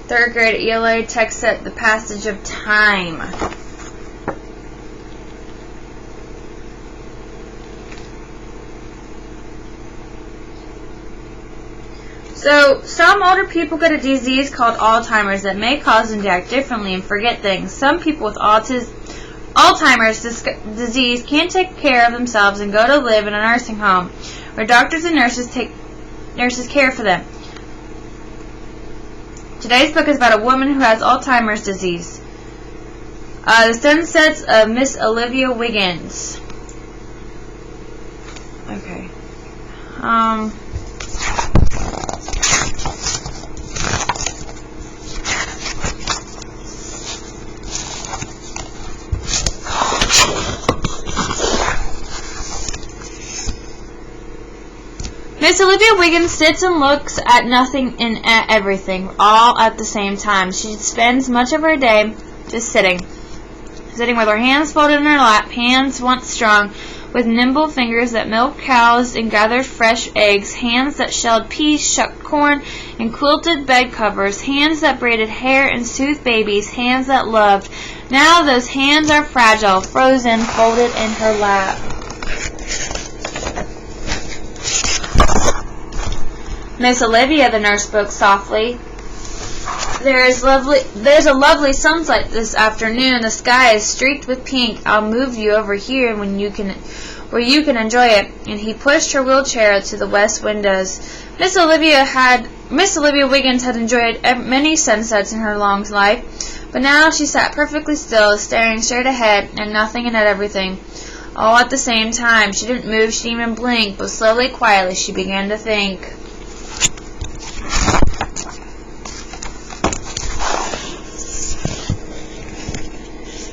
third grade at ELA text at the passage of time. So, some older people get a disease called Alzheimer's that may cause them to act differently and forget things. Some people with Alzheimer's disease can't take care of themselves and go to live in a nursing home where doctors and nurses care for them. Today's book is about a woman who has Alzheimer's disease. The Sunsets of Miss Olivia Wiggins. Okay. Miss Olivia Wiggins sits and looks at nothing and at everything, all at the same time. She spends much of her day just sitting with her hands folded in her lap, hands once strong, with nimble fingers that milked cows and gathered fresh eggs, hands that shelled peas, shucked corn, and quilted bed covers, hands that braided hair and soothed babies, hands that loved. Now those hands are fragile, frozen, folded in her lap. Miss Olivia, the nurse spoke softly. There's a lovely sunset this afternoon. The sky is streaked with pink. I'll move you over here where you can enjoy it. And he pushed her wheelchair to the west windows. Miss Olivia Wiggins had enjoyed many sunsets in her long life, but now she sat perfectly still, staring straight ahead at nothing and at everything, all at the same time. She didn't move, she didn't even blink, but slowly, quietly, she began to think.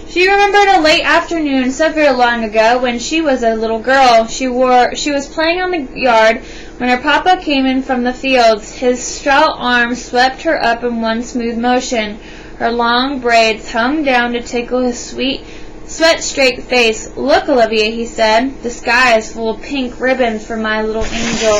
She remembered a late afternoon so very long ago when she was a little girl. She was playing on the yard when her papa came in from the fields. His stout arms swept her up in one smooth motion. Her long braids hung down to tickle his sweet, sweat-streaked face. "Look, Olivia," he said. "The sky is full of pink ribbons for my little angel."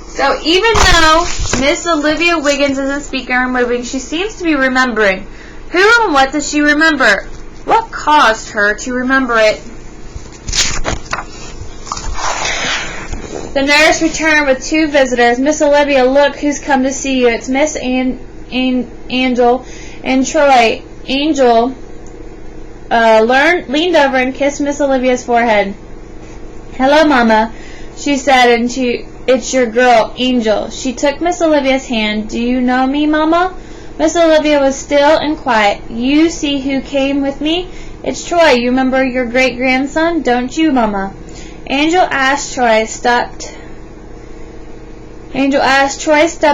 So even though Miss Olivia Wiggins isn't speaking or moving, she seems to be remembering. Who and what does she remember? What caused her to remember it? The nurse returned with two visitors. "Miss Olivia, look who's come to see you. It's Miss Angel and Troy." Angel leaned over and kissed Miss Olivia's forehead. "Hello, Mama," she said, and "It's your girl, Angel." She took Miss Olivia's hand. "Do you know me, Mama?" Miss Olivia was still and quiet. "You see who came with me? It's Troy. You remember your great-grandson, don't you, Mama?" Angel asked. Troy stepped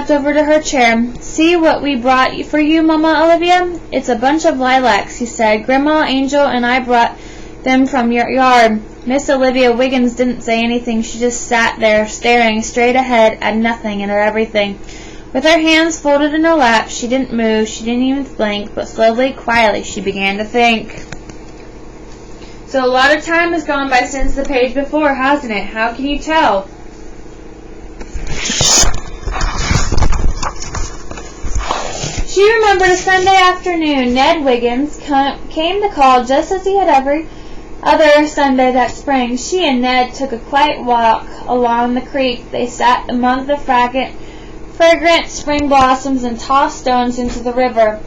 over to her chair. "See what we brought for you, Mama Olivia?" "It's a bunch of lilacs," he said. "Grandma Angel and I brought them from your yard." Miss Olivia Wiggins didn't say anything. She just sat there, staring straight ahead at nothing and at everything. With her hands folded in her lap, she didn't move, she didn't even blink, but slowly, quietly, she began to think. So a lot of time has gone by since the page before, hasn't it? How can you tell? She remembered a Sunday afternoon. Ned Wiggins came to call just as he had every other Sunday that spring. She and Ned took a quiet walk along the creek. They sat among the fragrant spring blossoms and tossed stones into the river.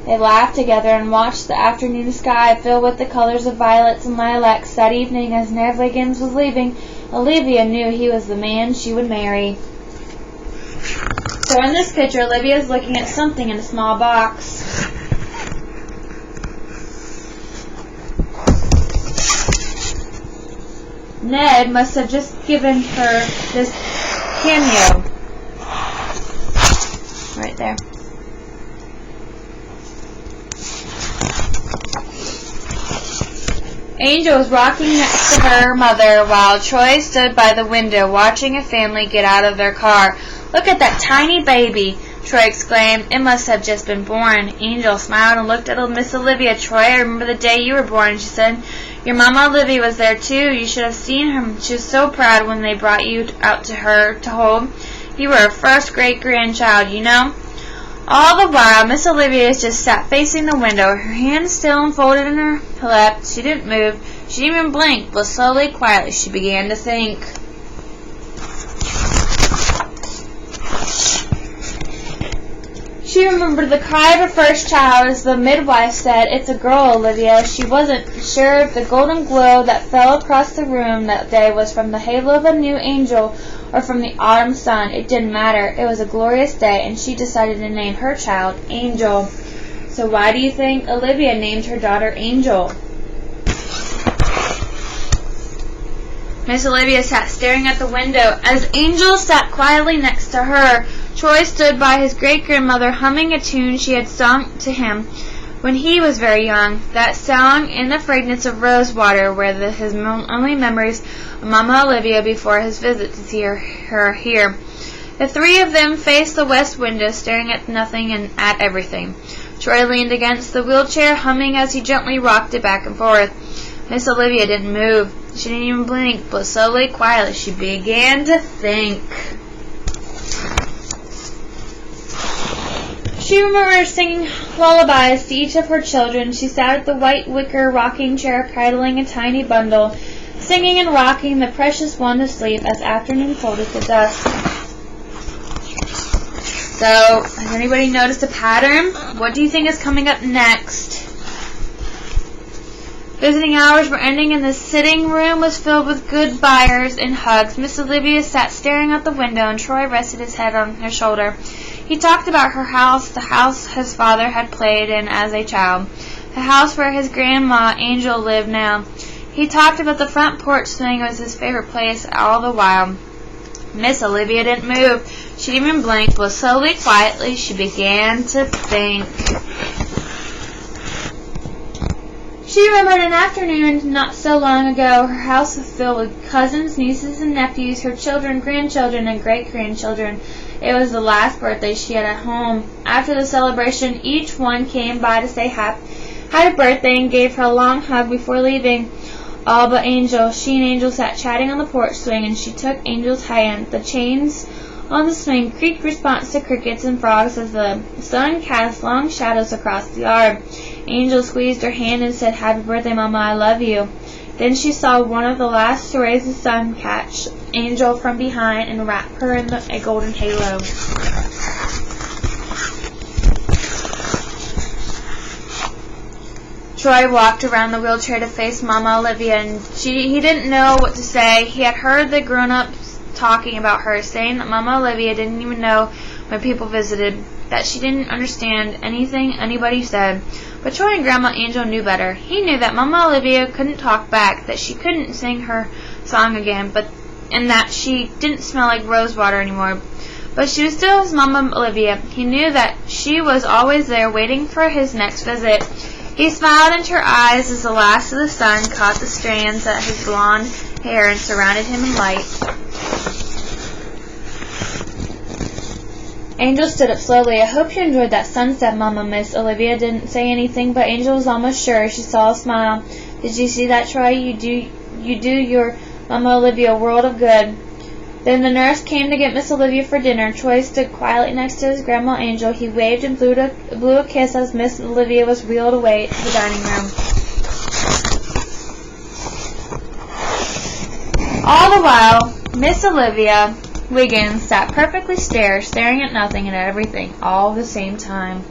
They laughed together and watched the afternoon sky fill with the colors of violets and lilacs. That evening, as Ned Wiggins was leaving, Olivia knew he was the man she would marry. So in this picture, Olivia is looking at something in a small box. Ned must have just given her this cameo. Right there. Angel was rocking next to her mother while Troy stood by the window watching a family get out of their car. "Look at that tiny baby," Troy exclaimed. "It must have just been born." Angel smiled and looked at Miss Olivia. "Troy, I remember the day you were born," she said. "Your Mama Olivia was there too. You should have seen her. She was so proud when they brought you out to her to hold. You were her first great-grandchild, you know." All the while, Miss Olivia just sat facing the window, her hands still unfolded in her lap. She didn't move. She didn't even blink, but slowly, quietly, she began to think. She remembered the cry of her first child as the midwife said, "It's a girl, Olivia." She wasn't sure if the golden glow that fell across the room that day was from the halo of a new angel or from the autumn sun. It didn't matter. It was a glorious day, and she decided to name her child Angel. So why do you think Olivia named her daughter Angel? Miss Olivia sat staring at the window. As Angel sat quietly next to her, Troy stood by his great-grandmother humming a tune she had sung to him when he was very young. That song in the fragrance of rose water were his only memories of Mama Olivia before his visit to see her here. The three of them faced the west window, staring at nothing and at everything. Troy leaned against the wheelchair, humming as he gently rocked it back and forth. Miss Olivia didn't move. She didn't even blink, but slowly, quietly, she began to think. She remembered singing lullabies to each of her children. She sat at the white wicker rocking chair, cradling a tiny bundle, singing and rocking the precious one to sleep as afternoon folded to dusk. So, has anybody noticed a pattern? What do you think is coming up next? Visiting hours were ending and the sitting room was filled with goodbyes and hugs. Miss Olivia sat staring out the window and Troy rested his head on her shoulder. He talked about her house, the house his father had played in as a child, the house where his grandma Angel lived now. He talked about the front porch swing was his favorite place all the while. Miss Olivia didn't move. She didn't even blink, but slowly, quietly, she began to think. She remembered an afternoon not so long ago. Her house was filled with cousins, nieces, and nephews, her children, grandchildren, and great-grandchildren. It was the last birthday she had at home. After the celebration, each one came by to say happy birthday and gave her a long hug before leaving. All but Angel. She and Angel sat chatting on the porch swing, and she took Angel's hand. The chains on the swing creaked response to crickets and frogs as the sun cast long shadows across the yard. Angel squeezed her hand and said, "Happy birthday, Mama, I love you." Then she saw one of the last rays of the sun catch Angel from behind and wrap her in a golden halo. Troy walked around the wheelchair to face Mama Olivia, and he didn't know what to say. He had heard the grown-ups talking about her, saying that Mama Olivia didn't even know when people visited, that she didn't understand anything anybody said. But Troy and Grandma Angel knew better. He knew that Mama Olivia couldn't talk back, that she couldn't sing her song again, and that she didn't smell like rose water anymore. But she was still his Mama Olivia. He knew that she was always there waiting for his next visit. He smiled into her eyes as the last of the sun caught the strands of his blonde hair and surrounded him in light. Angel stood up slowly. "I hope you enjoyed that sunset, Mama." Miss Olivia didn't say anything, but Angel was almost sure she saw a smile. "Did you see that, Troy? You do your Mama Olivia a world of good." Then the nurse came to get Miss Olivia for dinner. Troy stood quietly next to his Grandma Angel. He waved and blew a kiss as Miss Olivia was wheeled away to the dining room. All the while, Miss Olivia Wiggins sat perfectly staring at nothing and at everything all at the same time.